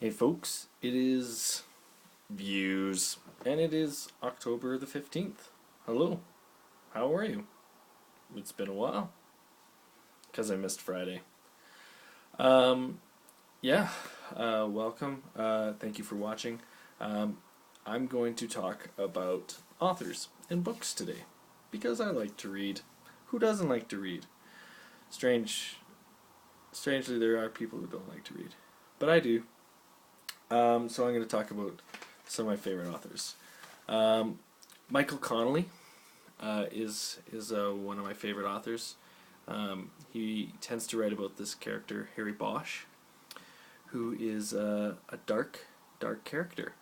Hey folks, it is VEWS, and it is October the 15th. Hello, how are you? It's been a while, because I missed Friday. Um, yeah, welcome. Thank you for watching. I'm going to talk about authors and books today, because I like to read. Who doesn't like to read? Strangely, there are people who don't like to read, but I do. So I'm going to talk about some of my favorite authors. Um, Michael Connolly is one of my favorite authors. He tends to write about this character, Harry Bosch, who is a dark character.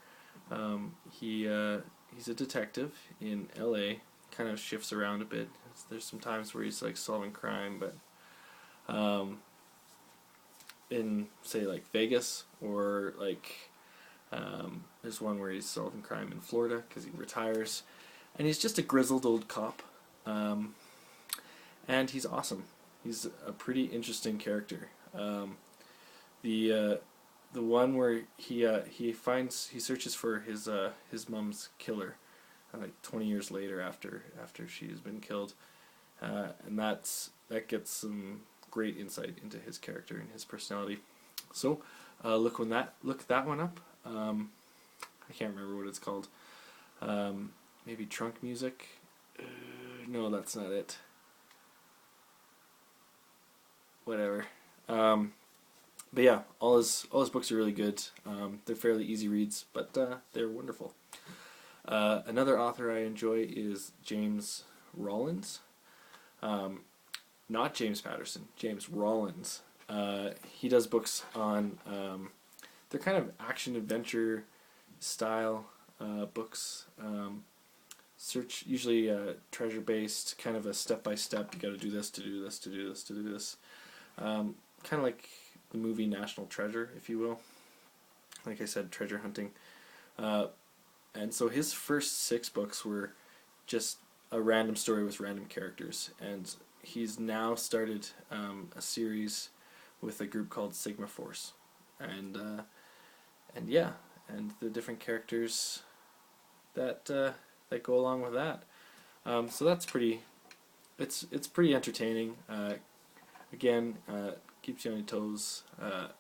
He's a detective in L.A. Kind of shifts around a bit. There's some times where he's like solving crime, but in say like Vegas or like there's one where he's solving crime in Florida because he retires, and he's just a grizzled old cop, and he's awesome. He's a pretty interesting character. The the one where he searches for his mom's killer, like 20 years later after she has been killed, and that gets some great insight into his character and his personality. So look that one up. I can't remember what it's called. Maybe Trunk Music. No, that's not it. Whatever. But yeah, all his books are really good. They're fairly easy reads, but they're wonderful. Another author I enjoy is James Rollins. Not James Patterson, James Rollins. He does books on they're kind of action adventure style books. Usually treasure based, kind of a step by step. You got to do this to do this to do this to do this. Kind of like the movie National Treasure, if you will. Like I said, treasure hunting. And so his first 6 books were just a random story with random characters, and he's now started a series with a group called Sigma Force, and yeah, and the different characters that that go along with that. So that's pretty. It's pretty entertaining. Again, keeps you on your toes.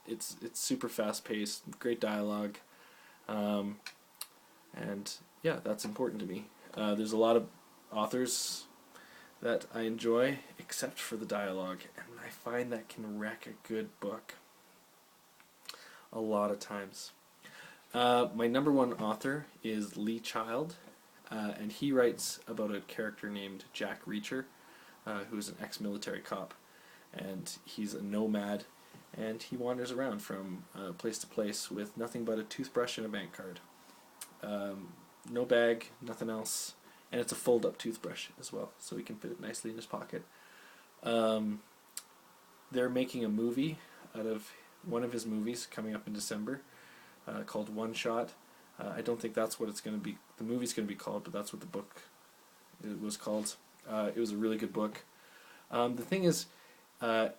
It's super fast paced, great dialogue, and yeah, that's important to me. There's a lot of authors that I enjoy, except for the dialogue, and I find that can wreck a good book a lot of times. My number one author is Lee Child, and he writes about a character named Jack Reacher, who's an ex-military cop, and he's a nomad, and he wanders around from place to place with nothing but a toothbrush and a bank card. No bag, nothing else, and it's a fold-up toothbrush as well, so he can fit it nicely in his pocket. They're making a movie out of one of his movies coming up in December, called One Shot. I don't think that's what it's going to be. The movie's going to be called, but that's what the book was called. It was a really good book. The thing is, the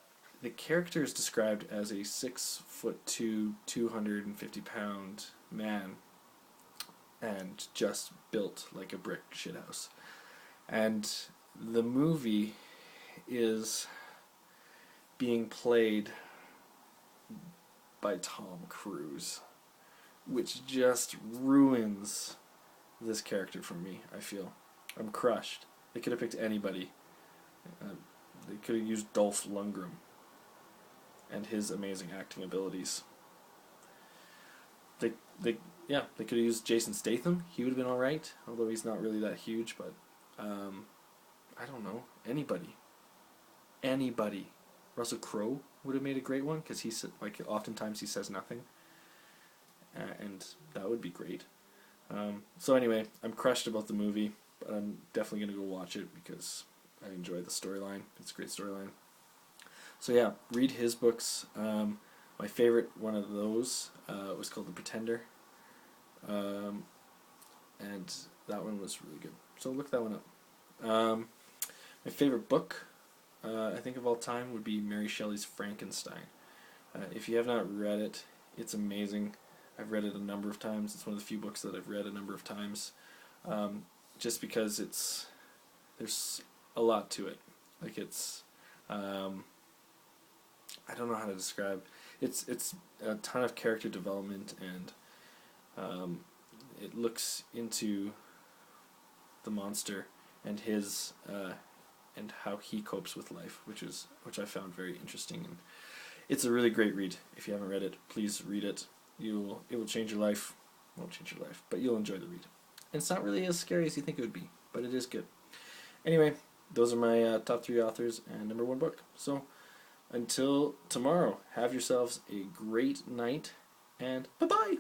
character is described as a 6'2", 250-pound man, and just built like a brick shithouse. And the movie is being played by Tom Cruise, which just ruins this character for me, I feel. I'm crushed. They could have picked anybody. They could have used Dolph Lundgren and his amazing acting abilities. They could have used Jason Statham. He would have been alright, although he's not really that huge, but I don't know. Anybody. Russell Crowe would have made a great one, because oftentimes he says nothing, and that would be great. So anyway, I'm crushed about the movie, but I'm definitely going to go watch it because I enjoy the storyline. It's a great storyline. So yeah, read his books. My favorite one of those was called The Pretender, and that one was really good. So look that one up. My favorite book, I think of all time, would be Mary Shelley's Frankenstein. If you have not read it, it's amazing. I've read it a number of times. It's one of the few books that I've read a number of times, just because there's a lot to it. Like it's, I don't know how to describe. It's a ton of character development, and it looks into the monster and his and how he copes with life, which I found very interesting. And it's a really great read. If you haven't read it, please read it. It will change your life. It won't change your life, but you'll enjoy the read. And it's not really as scary as you think it would be, but it is good. Anyway, those are my top 3 authors and number 1 book. So until tomorrow, have yourselves a great night, and bye-bye!